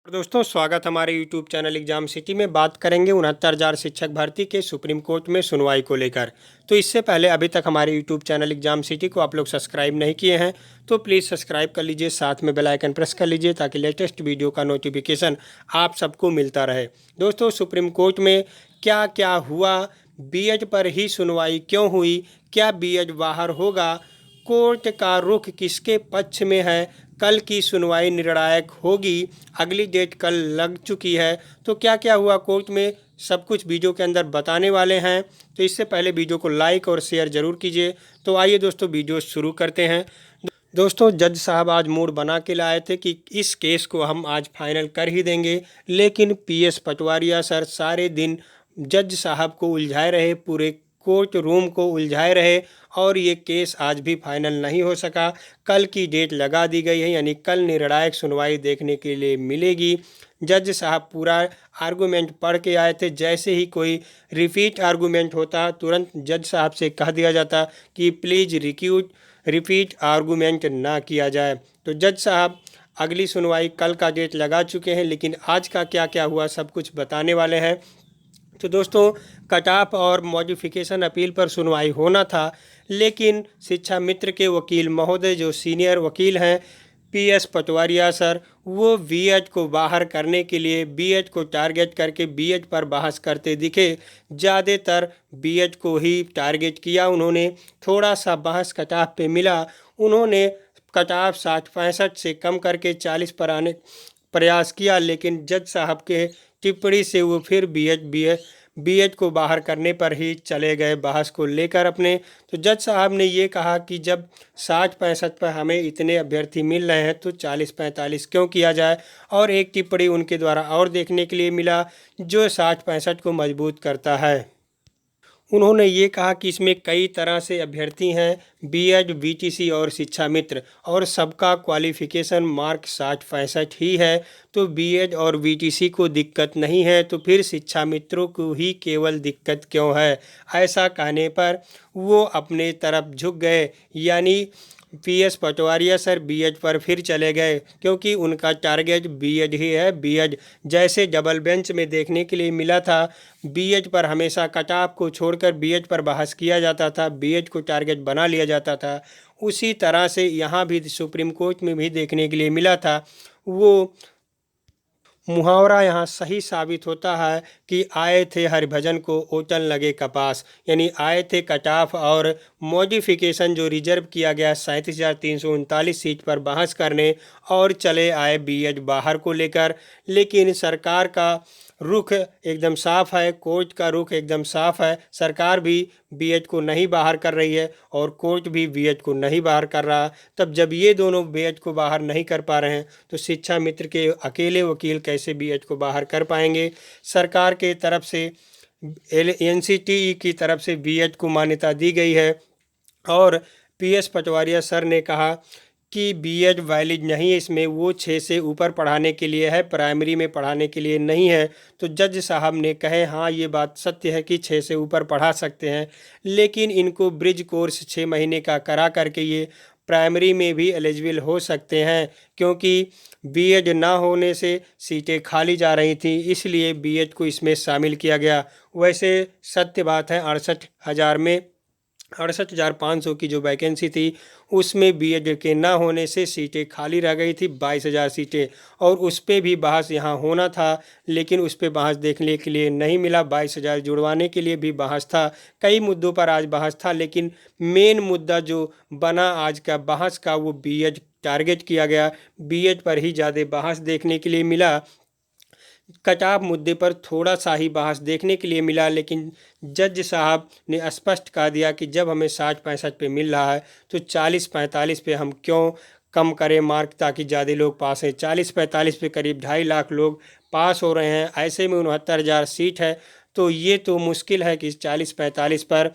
दोस्तों स्वागत हमारे यूट्यूब चैनल एग्जाम सिटी में। बात करेंगे 69,000 शिक्षक भर्ती के सुप्रीम कोर्ट में सुनवाई को लेकर। तो इससे पहले अभी तक हमारे यूट्यूब चैनल एग्जाम सिटी को आप लोग सब्सक्राइब नहीं किए हैं तो प्लीज़ सब्सक्राइब कर लीजिए, साथ में बेल आइकन प्रेस कर लीजिए ताकि लेटेस्ट वीडियो का नोटिफिकेशन आप सबको मिलता रहे। दोस्तों सुप्रीम कोर्ट में क्या क्या हुआ, बीएड पर ही सुनवाई क्यों हुई, क्या बीएड बाहर होगा, कोर्ट का रुख किसके पक्ष में है, कल की सुनवाई निर्णायक होगी, अगली डेट कल लग चुकी है। तो क्या क्या हुआ कोर्ट में सब कुछ वीडियो के अंदर बताने वाले हैं। तो इससे पहले वीडियो को लाइक और शेयर ज़रूर कीजिए। तो आइए दोस्तों वीडियो शुरू करते हैं। दोस्तों जज साहब आज मूड बना के लाए थे कि इस केस को हम आज फाइनल कर ही देंगे, लेकिन पीएस पटवारिया सर सारे दिन जज साहब को उलझाए रहे, पूरे कोर्ट रूम को उलझाए रहे और ये केस आज भी फाइनल नहीं हो सका। कल की डेट लगा दी गई है, यानी कल निर्णायक सुनवाई देखने के लिए मिलेगी। जज साहब पूरा आर्गूमेंट पढ़ के आए थे। जैसे ही कोई रिपीट आर्गूमेंट होता तुरंत जज साहब से कह दिया जाता कि प्लीज़ रिपीट आर्गूमेंट ना किया जाए। तो जज साहब अगली सुनवाई कल का डेट लगा चुके हैं, लेकिन आज का क्या क्या हुआ सब कुछ बताने वाले हैं। तो दोस्तों कट ऑफ और मॉडिफिकेशन अपील पर सुनवाई होना था, लेकिन शिक्षा मित्र के वकील महोदय जो सीनियर वकील हैं पीएस पटवारिया सर, वो बीएड को बाहर करने के लिए बीएड को टारगेट करके बीएड पर बहस करते दिखे। ज़्यादातर बीएड को ही टारगेट किया उन्होंने। थोड़ा सा बहस कट ऑफ पे मिला, उन्होंने कट ऑफ 60-65 से कम करके 40 पर आने प्रयास किया, लेकिन जज साहब के टिप्पणी से वो फिर बीएड को बाहर करने पर ही चले गए बहस को लेकर अपने। तो जज साहब ने ये कहा कि जब 60-65 पर हमें इतने अभ्यर्थी मिल रहे हैं तो 40-45 क्यों किया जाए। और एक टिप्पणी उनके द्वारा और देखने के लिए मिला जो 60-65 को मजबूत करता है। उन्होंने ये कहा कि इसमें कई तरह से अभ्यर्थी हैं, बीएड, बीटीसी और शिक्षा मित्र, और सबका क्वालिफ़िकेशन मार्क 60-65 ही है। तो बीएड और बीटीसी को दिक्कत नहीं है तो फिर शिक्षा मित्रों को ही केवल दिक्कत क्यों है। ऐसा कहने पर वो अपने तरफ झुक गए, यानी पीएस पटवारिया सर बीएड पर फिर चले गए, क्योंकि उनका टारगेट बीएड ही है। बीएड जैसे डबल बेंच में देखने के लिए मिला था, बीएड पर हमेशा कट ऑफ को छोड़कर बीएड पर बहस किया जाता था, बीएड को टारगेट बना लिया जाता था। उसी तरह से यहाँ भी सुप्रीम कोर्ट में भी देखने के लिए मिला था। वो मुहावरा यहाँ सही साबित होता है कि आए थे हरिभजन को ओटन लगे कपास, यानी आए थे कट ऑफ और मॉडिफिकेशन जो रिजर्व किया गया 37,339 सीट पर बहस करने, और चले आए बीएड बाहर को लेकर। लेकिन सरकार का रुख एकदम साफ है, कोर्ट का रुख एकदम साफ है। सरकार भी बीएड को नहीं बाहर कर रही है और कोर्ट भी बीएड को नहीं बाहर कर रहा। तब जब ये दोनों बीएड को बाहर नहीं कर पा रहे हैं तो शिक्षा मित्र के अकेले वकील कैसे बीएड को बाहर कर पाएंगे। सरकार के तरफ से एनसीटीई की तरफ से बीएड को मान्यता दी गई है और पीएस पटवारिया सर ने कहा कि बीएड वैलिड नहीं है, इसमें वो 6 से ऊपर पढ़ाने के लिए है, प्राइमरी में पढ़ाने के लिए नहीं है। तो जज साहब ने कहे हाँ ये बात सत्य है कि 6 से ऊपर पढ़ा सकते हैं, लेकिन इनको ब्रिज कोर्स 6 महीने का करा करके ये प्राइमरी में भी एलिजिबल हो सकते हैं, क्योंकि बीएड ना होने से सीटें खाली जा रही थी, इसलिए बीएड को इसमें शामिल किया गया। वैसे सत्य बात है 68,000 में 68,500 की जो वैकेंसी थी उसमें बीएड के ना होने से सीटें खाली रह गई थी 22,000 सीटें, और उस पर भी बहस यहाँ होना था, लेकिन उस पर बहस देखने के लिए नहीं मिला। 22,000 जुड़वाने के लिए भी बहस था, कई मुद्दों पर आज बहस था, लेकिन मेन मुद्दा जो बना आज का बहस का वो बीएड टारगेट किया गया। बीएड पर ही ज़्यादा बहस देखने के लिए मिला। कट ऑफ मुद्दे पर थोड़ा सा ही बहस देखने के लिए मिला, लेकिन जज साहब ने स्पष्ट कह दिया कि जब हमें 60-65 पे मिल रहा है तो 40-45 पे हम क्यों कम करें मार्क, ताकि ज़्यादा लोग पास हैं। 40-45 पे करीब 2.5 लाख लोग पास हो रहे हैं, ऐसे में 69,000 सीट है, तो ये तो मुश्किल है कि 40-45 पर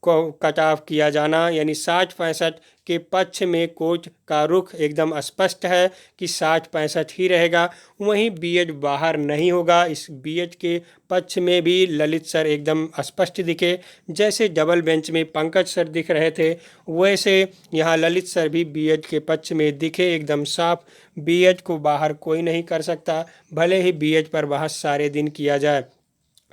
को कट ऑफ किया जाना, यानी 60-65 के पक्ष में कोर्ट का रुख एकदम स्पष्ट है कि 60-65 ही रहेगा। वहीं बीएड बाहर नहीं होगा। इस बीएड के पक्ष में भी ललित सर एकदम स्पष्ट दिखे। जैसे डबल बेंच में पंकज सर दिख रहे थे, वैसे यहाँ ललित सर भी बीएड के पक्ष में दिखे एकदम साफ। बीएड को बाहर कोई नहीं कर सकता, भले ही बीएड पर बहस सारे दिन किया जाए।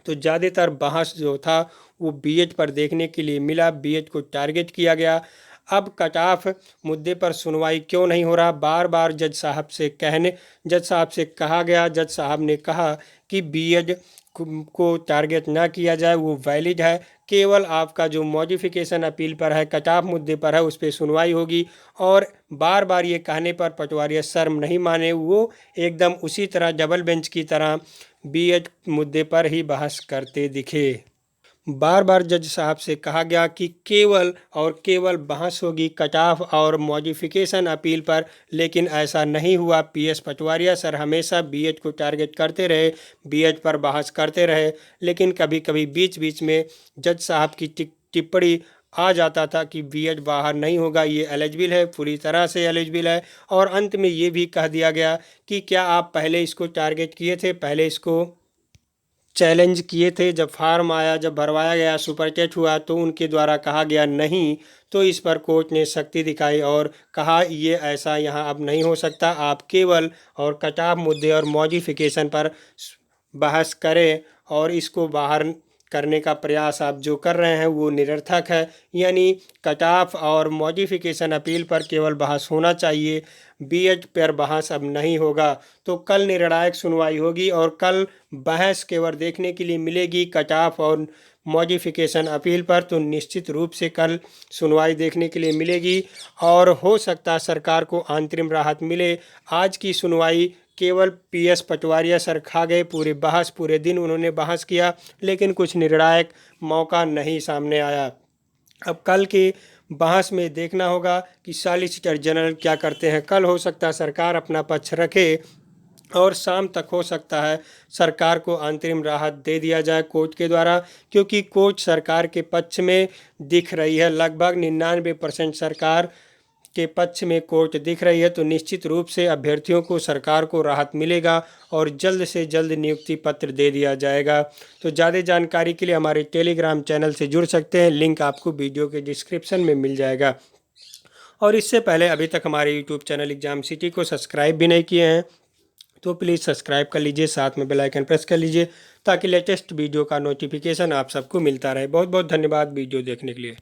तो ज़्यादातर बहस जो था वो बीएड पर देखने के लिए मिला, बीएड को टारगेट किया गया। अब कट ऑफ मुद्दे पर सुनवाई क्यों नहीं हो रहा, बार बार जज साहब से कहा गया। जज साहब ने कहा कि बीएड को टारगेट ना किया जाए, वो वैलिड है। केवल आपका जो मॉडिफिकेशन अपील पर है, कट ऑफ मुद्दे पर है, उस पर सुनवाई होगी। और बार बार ये कहने पर पटवारी शर्म नहीं माने, वो एकदम उसी तरह डबल बेंच की तरह बीएड मुद्दे पर ही बहस करते दिखे। बार बार जज साहब से कहा गया कि केवल और केवल बहस होगी कट ऑफ और मॉडिफिकेशन अपील पर, लेकिन ऐसा नहीं हुआ। पीएस पटवारिया सर हमेशा बीएड को टारगेट करते रहे, बीएड पर बहस करते रहे, लेकिन कभी कभी बीच बीच में जज साहब की टिप्पणी आ जाता था कि बीएड बाहर नहीं होगा, ये एलिजिबल है, पूरी तरह से एलिजिबल है। और अंत में ये भी कह दिया गया कि क्या आप पहले इसको टारगेट किए थे, पहले इसको चैलेंज किए थे। जब फार्म आया, जब भरवाया गया, सुपरटेट हुआ, तो उनके द्वारा कहा गया नहीं। तो इस पर कोर्ट ने सख्ती दिखाई और कहा ये ऐसा यहाँ अब नहीं हो सकता, आप केवल और कट ऑफ मुद्दे और मॉडिफिकेशन पर बहस करें और इसको बाहर करने का प्रयास आप जो कर रहे हैं वो निरर्थक है। यानी कट ऑफ और मॉडिफिकेशन अपील पर केवल बहस होना चाहिए, बीएड पर बहस अब नहीं होगा। तो कल निर्णायक सुनवाई होगी और कल बहस केवल देखने के लिए मिलेगी कट ऑफ और मॉडिफिकेशन अपील पर। तो निश्चित रूप से कल सुनवाई देखने के लिए मिलेगी और हो सकता है सरकार को अंतरिम राहत मिले। आज की सुनवाई केवल पीएस पटवारिया सर खा गए, पूरे दिन उन्होंने बहस किया, लेकिन कुछ निर्णायक मौका नहीं सामने आया। अब कल की बहस में देखना होगा कि सॉलिसिटर जनरल क्या करते हैं। कल हो सकता है सरकार अपना पक्ष रखे और शाम तक हो सकता है सरकार को अंतरिम राहत दे दिया जाए कोर्ट के द्वारा, क्योंकि कोर्ट सरकार के पक्ष में दिख रही है। लगभग 99% सरकार के पक्ष में कोर्ट दिख रही है। तो निश्चित रूप से अभ्यर्थियों को, सरकार को राहत मिलेगा और जल्द से जल्द नियुक्ति पत्र दे दिया जाएगा। तो ज़्यादा जानकारी के लिए हमारे टेलीग्राम चैनल से जुड़ सकते हैं, लिंक आपको वीडियो के डिस्क्रिप्शन में मिल जाएगा। और इससे पहले अभी तक हमारे यूट्यूब चैनल एग्जाम सिटी को सब्सक्राइब भी नहीं किए हैं तो प्लीज़ सब्सक्राइब कर लीजिए, साथ में बेल आइकन प्रेस कर लीजिए ताकि लेटेस्ट वीडियो का नोटिफिकेशन आप सबको मिलता रहे। बहुत बहुत धन्यवाद वीडियो देखने के लिए।